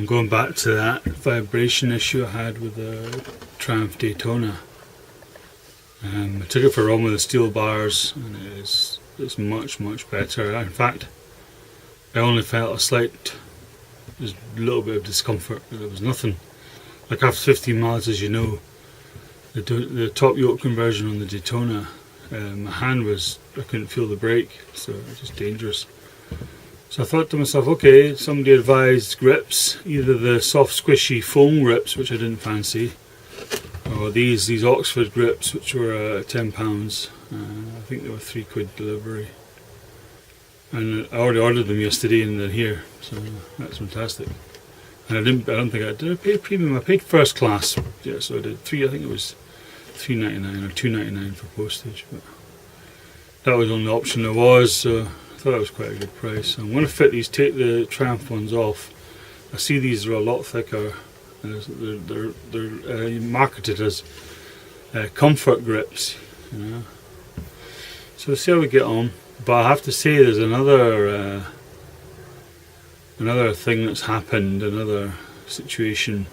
Going back to that vibration issue I had with the Triumph Daytona. I took it for a run with the steel bars and it's much better. In fact, I only felt just a little bit of discomfort, but there was nothing. Like after 15 miles, as you know, the top yoke conversion on the Daytona, my hand I couldn't feel the brake, so it was just dangerous. So I thought to myself, okay, somebody advised grips, either the soft squishy foam grips, which I didn't fancy, or these Oxford grips, which were £10. I think they were £3 delivery. And I already ordered them yesterday and they're here, so that's fantastic. And I don't think I pay premium. I paid first class, yeah, so I did I think it was $3.99 or $2.99 for postage, but that was the only option there was, so I thought that was quite a good price. I'm going to take the Triumph ones off. I see these are a lot thicker, and they're marketed as comfort grips, you know. So we'll see how we get on. But I have to say, there's another thing that's happened, another situation.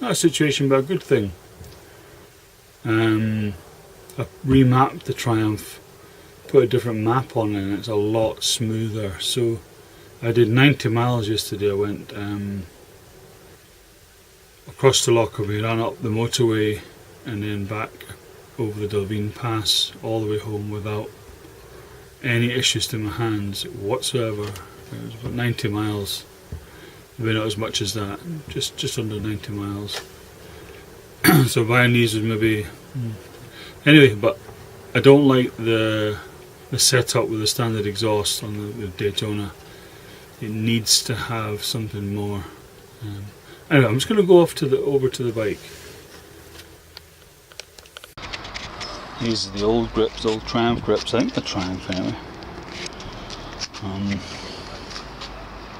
Not a situation, but a good thing. I remapped the Triumph, put a different map on it, and it's a lot smoother. So I did 90 miles yesterday. I went across the Lockerbie, ran up the motorway, and then back over the Dalveen Pass, all the way home without any issues to my hands whatsoever. It was about 90 miles, maybe not as much as that, just under 90 miles. So buying these was maybe anyway, but I don't like the setup with the standard exhaust on the Daytona. It needs to have something more. Anyway, I'm just going to go over to the bike. These are the old grips, old Triumph grips. I think they're Triumph anyway.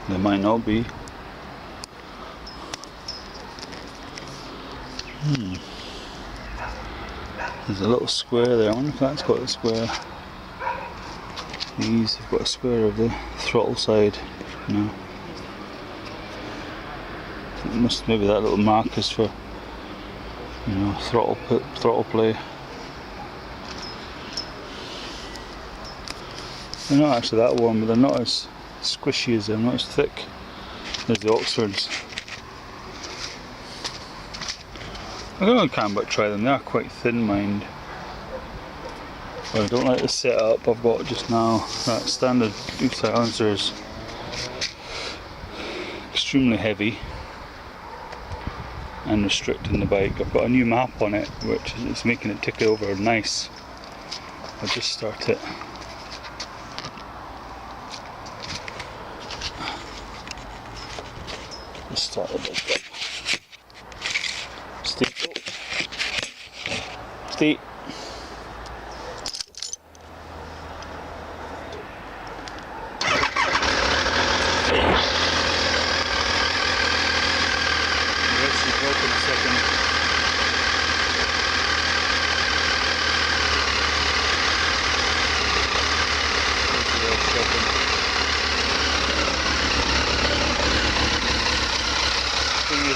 They might not be. There's a little square there. I wonder if that's got a square. These have got a square of the throttle side. No. Maybe that little mark is for, you know, throttle play. They're not actually that warm, but they're not as squishy as them, not as thick as the Oxfords. I don't know if I can but try them. They are quite thin, mind. But I don't like the setup I've got just now. That standard boost silencer is extremely heavy and restricting the bike. I've got a new map on it, which is making it tick over nice. I'll just start it. Let's start the bike up. Stay. Stay.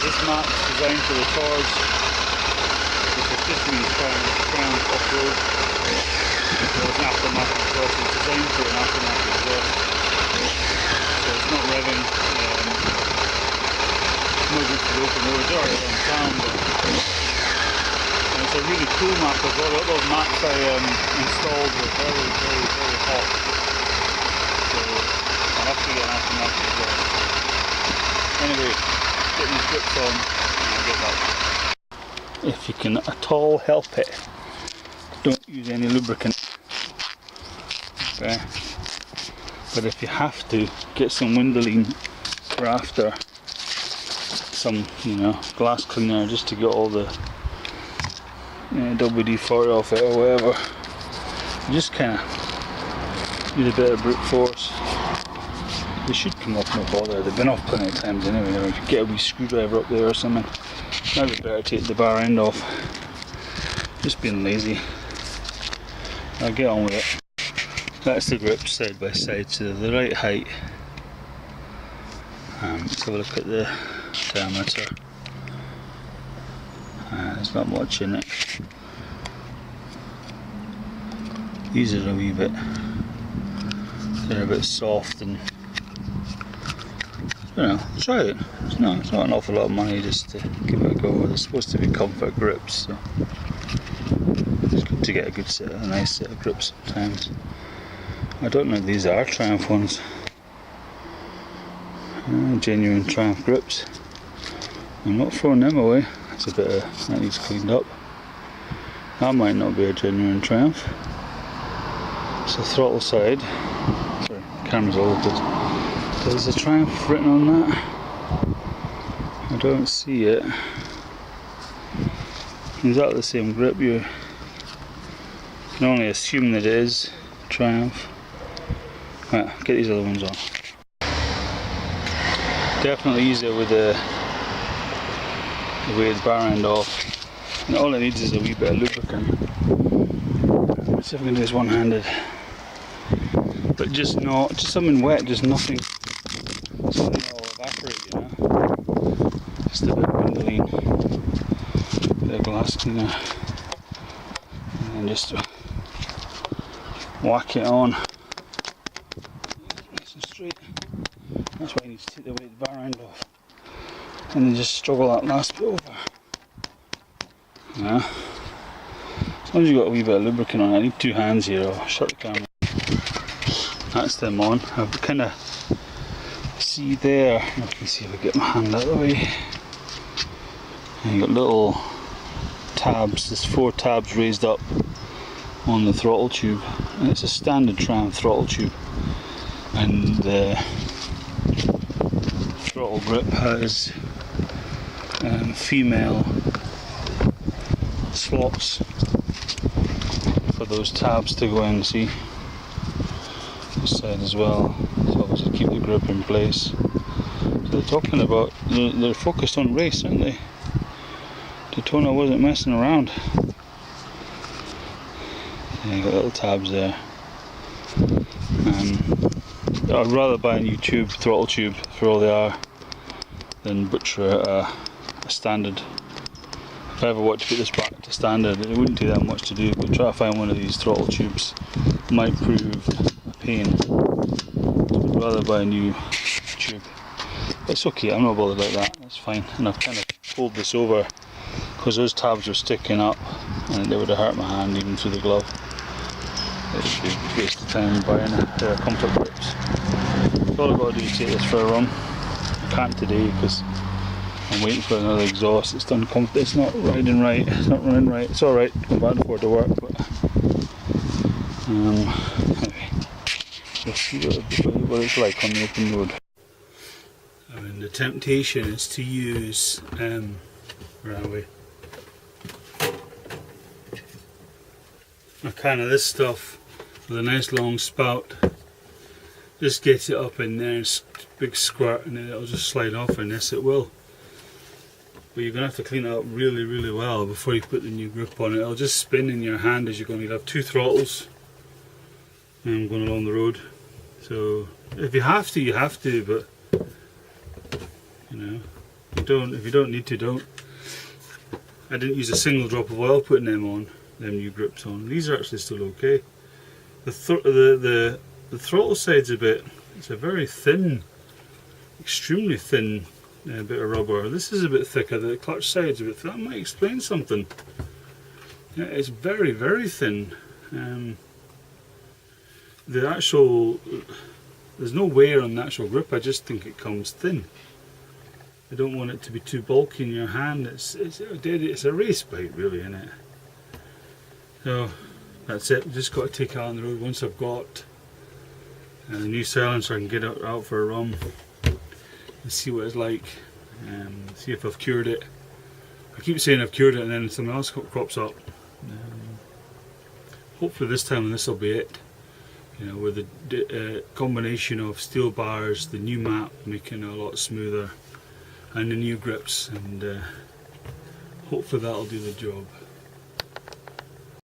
This map's designed for the tours, which is just me trying off-road. So it's an aftermarket exhaust, it's designed for an aftermarket exhaust. So it's not revving, it's no good for the open road, it's alright on town, but it's a really cool map as well. All those maps I installed were very hot. So I'll have to get an aftermarket exhaust. Anyway, get these grips on and I'll get back. If you can at all help it, don't use any lubricant. Okay. But if you have to, get some Windoline for after, some, you know, glass cleaner just to get all the WD-40 off it or whatever. You just kind of need a bit of brute force. They should come off no bother. They've been off plenty of times anyway. Or if you get a wee screwdriver up there or something, might be better to take the bar end off. Just being lazy. I'll get on with it. That's the grips side by side, so they're the right height. Let's have a look at the diameter. There's not much in it. These are a wee bit, they're a bit soft, and you know, try it. It's not an awful lot of money just to give it a go. They're supposed to be comfort grips, so it's good to get a good set, a nice set of grips sometimes. I don't know if these are Triumph ones. Genuine Triumph grips. I'm not throwing them away. It's a bit of, that needs cleaned up. That might not be a genuine Triumph. So throttle side, sorry, camera's all good. There's a Triumph written on that. I don't see it. Is that the same grip? You can only assume that it is Triumph. Right, get these other ones on. Definitely easier with the weighted bar end off. And all it needs is a wee bit of lubricant. Let's see if we can do this one-handed. But just something wet, just nothing. Something that will evaporate, you know. Just a bit of Windolene, bit of glass cleaner, and then just whack it on. Nice and straight. That's why you need to take the weighted bar end off. And then just struggle that last bit over. Yeah. As long as you've got a wee bit of lubricant on it. I need two hands here. I'll shut the camera. That's them on. I kind of see there. Let me see if I get my hand out of the way. And you've got little tabs. There's 4 tabs raised up on the throttle tube. And it's a standard Triumph throttle tube. And the throttle grip has female slots for those tabs to go in, see? This side as well, so obviously keep the grip in place. So they're talking about, they're focused on race, aren't they? Daytona wasn't messing around. Yeah, you got little tabs there. I'd rather buy a new tube, throttle tube, for all they are, than butcher a standard. If I ever want to put this back to standard, it wouldn't take that much to do, but try to find one of these throttle tubes might prove a pain. So I'd rather buy a new tube. But it's okay, I'm not bothered about that, that's fine. And I've kind of pulled this over because those tabs were sticking up and they would have hurt my hand even through the glove. It would be a waste of time buying a pair of comfort grips. So all I've got to do is take this for a run. I can't today because I'm waiting for another exhaust. It's done. It's not riding right. It's not running right. It's all right. Go back and forth to work, but anyway, we'll see what it's like on the open road. I mean, the temptation is to use where are we? A can of this stuff with a nice long spout. Just get it up in there, big squirt, and then it'll just slide off, and yes, it will. But you're going to have to clean it up really, really well before you put the new grip on it. It'll just spin in your hand as you're going. You'll have 2 throttles going along the road. So if you have to, you have to, but you know, if you don't need to, don't. I didn't use a single drop of oil putting them new grips on. These are actually still okay. The throttle side's it's a very thin, extremely thin bit of rubber. This is a bit thicker, the clutch side's a bit thin. That might explain something. Yeah, it's very, very thin. There's no wear on the actual grip, I just think it comes thin. I don't want it to be too bulky in your hand. It's a race bike really, isn't it? So that's it, we've just got to take it on the road. Once I've got the new silencer, I can get it out for a run and see what it's like, see if I've cured it. I keep saying I've cured it and then something else crops up. Hopefully this time this will be it. You know, with the combination of steel bars, the new map making it a lot smoother, and the new grips, and hopefully that'll do the job.